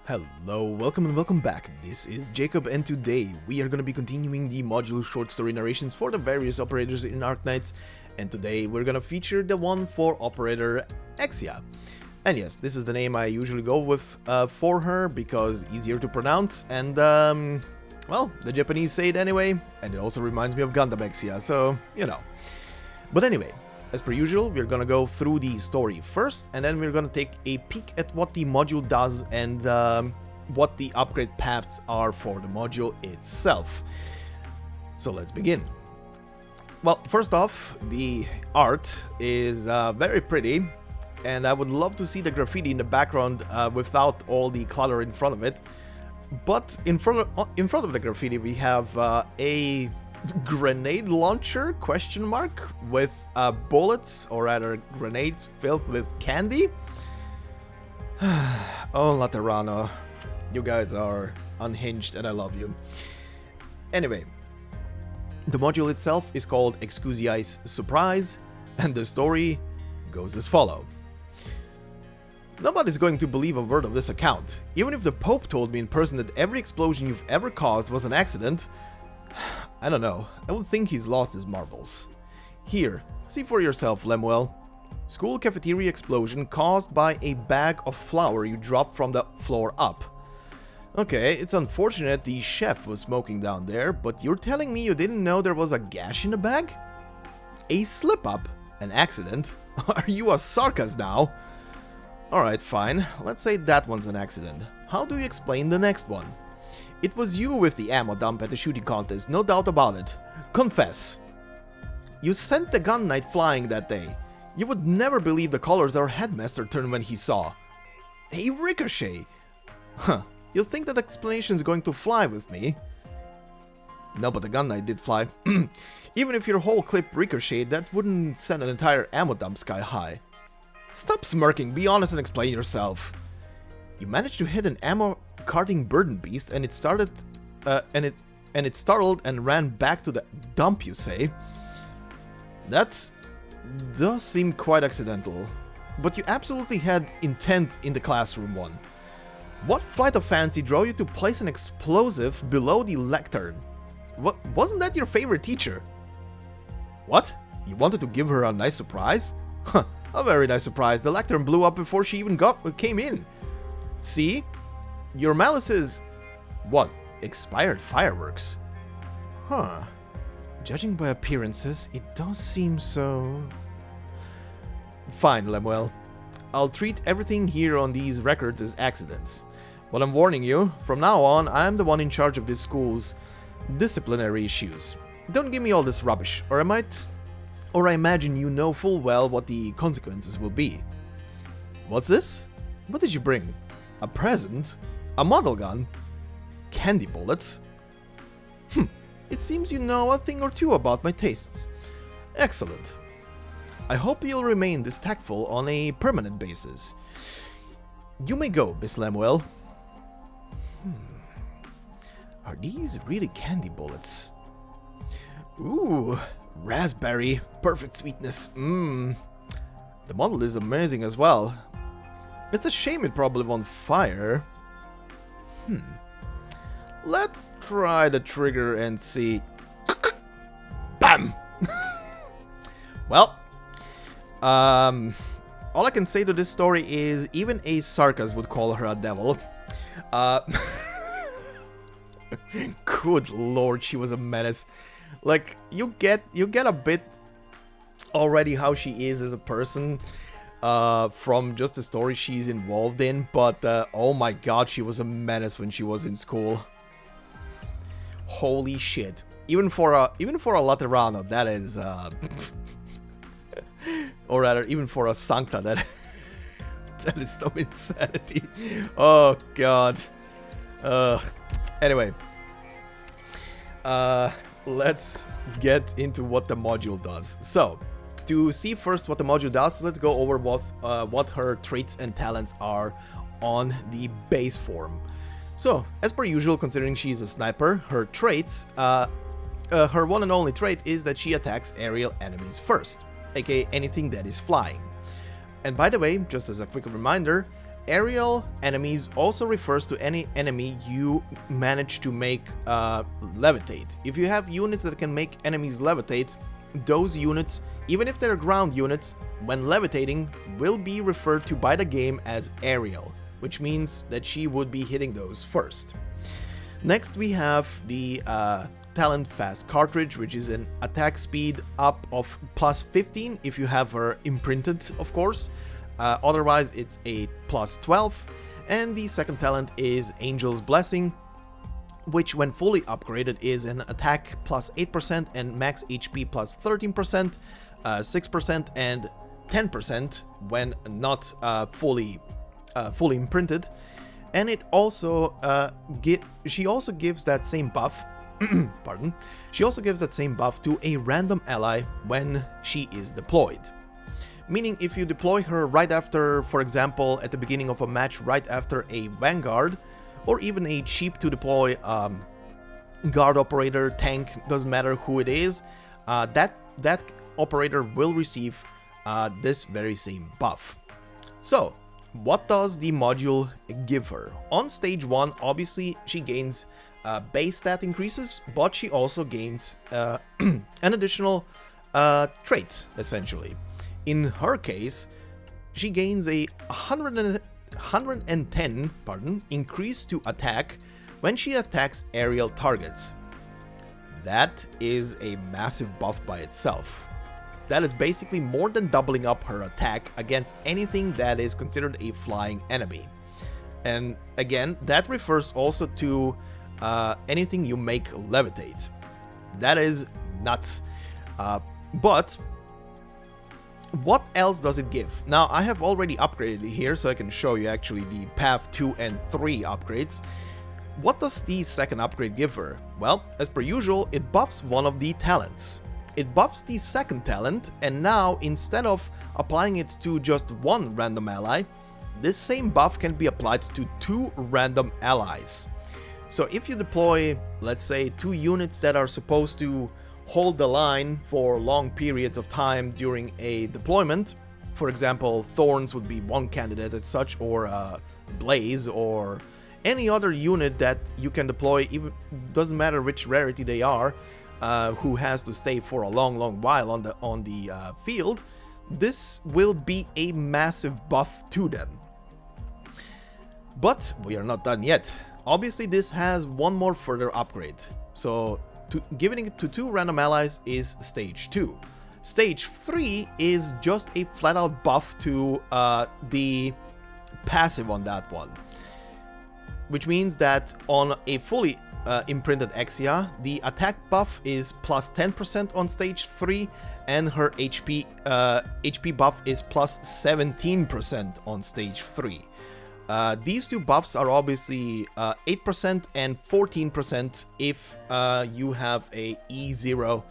Hello, welcome and welcome back. This is Jacob and today we are going to be continuing the modular short story narrations for the various operators in Arknights, and today we're going to feature the one for operator Exusiai. And yes, this is the name I usually go with for her because easier to pronounce and well, the Japanese say it anyway, and it also reminds me of Gundam Exusiai, so you know. But anyway, as per usual, we're gonna go through the story first, and then we're gonna take a peek at what the module does and what the upgrade paths are for the module itself. So let's begin. Well, first off, the art is very pretty, and I would love to see the graffiti in the background without all the clutter in front of it. But in front of the graffiti, we have a grenade launcher question mark with bullets, or rather grenades filled with candy. Oh, Laterano, you guys are unhinged and I love you. Anyway, the module itself is called Exusiai's Surprise, and the story goes as follows. Nobody's going to believe a word of this account. Even if the Pope told me in person that every explosion you've ever caused was an accident, I don't know, I would think he's lost his marbles. Here, see for yourself, Lemuel. School cafeteria explosion caused by a bag of flour you dropped from the floor up. Okay, it's unfortunate the chef was smoking down there, but you're telling me you didn't know there was a gash in the bag? A slip-up? An accident? Are you a sarcasm now? Alright, fine, let's say that one's an accident. How do you explain the next one? It was you with the ammo dump at the shooting contest, no doubt about it. Confess. You sent the gun knight flying that day. You would never believe the colors our headmaster turned when he saw. A ricochet. Huh, you think that explanation's going to fly with me? No, but the gun knight did fly. Even if your whole clip ricocheted, that wouldn't send an entire ammo dump sky high. Stop smirking, be honest and explain yourself. You managed to hit an ammo carting burden beast, and it started, and it startled and ran back to the dump. You say? That does seem quite accidental, but you absolutely had intent in the classroom one. What flight of fancy drove you to place an explosive below the lectern? Wasn't that your favorite teacher? What? You wanted to give her a nice surprise? Huh, a very nice surprise. The lectern blew up before she even came in. See? Your malice is... what? Expired fireworks? Huh. Judging by appearances, it does seem so... Fine, Lemuel. I'll treat everything here on these records as accidents. But I'm warning you, from now on, I'm the one in charge of this school's disciplinary issues. Don't give me all this rubbish, or I imagine you know full well what the consequences will be. What's this? What did you bring? A present? A model gun? Candy bullets? It seems you know a thing or two about my tastes. Excellent. I hope you'll remain this tactful on a permanent basis. You may go, Miss Lemuel. Are these really candy bullets? Ooh, raspberry, perfect sweetness. The model is amazing as well. It's a shame it probably won't fire. Let's try the trigger and see. Bam! Well, all I can say to this story is even a sarcasm would call her a devil. Good lord, she was a menace. Like, you get a bit already how she is as a person from just the story she's involved in, but oh my god, she was a menace when she was in school. Holy shit. Even for a Laterano, that is or rather, even for a Sancta, that is some insanity. Oh god. Anyway, let's get into what the module does. So, to see first what the module does, let's go over what her traits and talents are on the base form. So, as per usual, considering she's a sniper, her traits, her one and only trait is that she attacks aerial enemies first, aka anything that is flying. And by the way, just as a quick reminder, Aerial enemies also refers to any enemy you manage to make levitate. If you have units that can make enemies levitate, those units, even if they're ground units, when levitating, will be referred to by the game as aerial, which means that she would be hitting those first. Next we have the talent Fast Cartridge, which is an attack speed up of plus 15 if you have her imprinted, of course. Otherwise it's a plus 12. And the second talent is Angel's Blessing, which when fully upgraded is an attack plus 8% and max HP plus 13%, 6% and 10% when not fully imprinted. And it also she also gives that same buff pardon. She also gives that same buff to a random ally when she is deployed. Meaning if you deploy her right after, for example, at the beginning of a match, right after a Vanguard, or even a cheap to deploy guard operator, tank, doesn't matter who it is, that operator will receive this very same buff. So, what does the module give her? On stage 1, obviously, she gains base stat increases, but she also gains an additional trait, essentially. In her case, she gains a 110 increase to attack when she attacks aerial targets. That is a massive buff by itself. That is basically more than doubling up her attack against anything that is considered a flying enemy. And again, that refers also to anything you make levitate. That is nuts. But what else does it give? Now, I have already upgraded it here, so I can show you actually the Path 2 and 3 upgrades. What does the second upgrade give her? Well, as per usual, it buffs one of the talents. It buffs the second talent, and now, instead of applying it to just one random ally, this same buff can be applied to 2 random allies. So if you deploy, let's say, 2 units that are supposed to hold the line for long periods of time during a deployment, for example, Thorns would be one candidate as such, or Blaze, or any other unit that you can deploy, even doesn't matter which rarity they are, who has to stay for a long while on the field, this will be a massive buff to them. But we are not done yet. Obviously, this has one more further upgrade. So giving it to 2 random allies is stage 2. Stage 3 is just a flat out buff to the passive on that one. Which means that on a fully imprinted Exia, the attack buff is plus 10% on stage 3, and her HP buff is plus 17% on stage 3. These 2 buffs are obviously 8% and 14% if you have a E0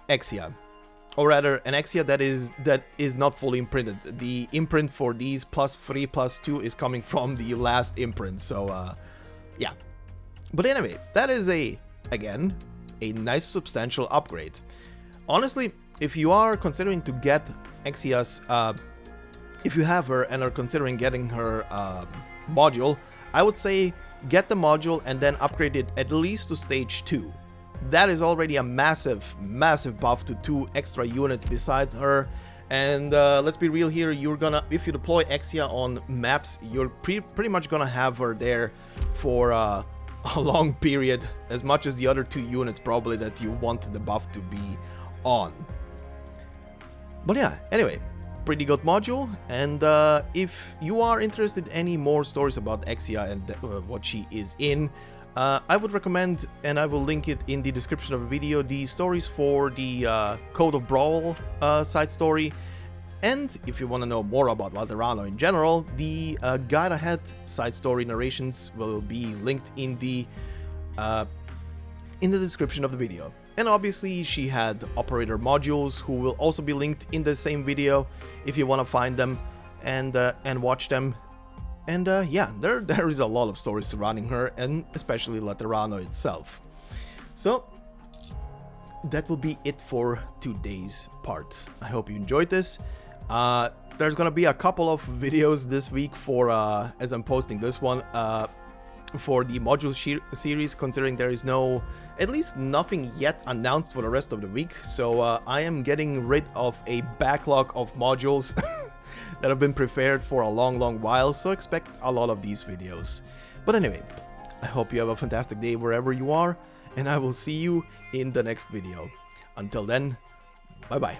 Exia. Or rather, an Exia that is not fully imprinted. The imprint for these plus 3 plus 2 is coming from the last imprint, so yeah. But anyway, that is again, a nice substantial upgrade. Honestly, if you are considering to get Exia's, if you have her and are considering getting her module, I would say get the module and then upgrade it at least to stage 2. That is already a massive buff to 2 extra units besides her. And let's be real here, if you deploy Exia on maps, you're pretty much gonna have her there for a long period, as much as the other 2 units probably that you want the buff to be on. But yeah, anyway, pretty good module. And if you are interested in any more stories about Exia and what she is in, I would recommend, and I will link it in the description of the video, the stories for the Code of Brawl side story. And if you want to know more about Laterano in general, the Guide Ahead side story narrations will be linked in the description of the video. And obviously she had operator modules who will also be linked in the same video if you want to find them and watch them. And yeah, there is a lot of stories surrounding her, and especially Laterano itself. So that will be it for today's part. I hope you enjoyed this. there's gonna be a couple of videos this week for, as I'm posting this one, for the module series, considering there is at least nothing yet announced for the rest of the week. So I am getting rid of a backlog of modules that have been prepared for a long while, so expect a lot of these videos. But anyway, I hope you have a fantastic day wherever you are, and I will see you in the next video. Until then, bye bye.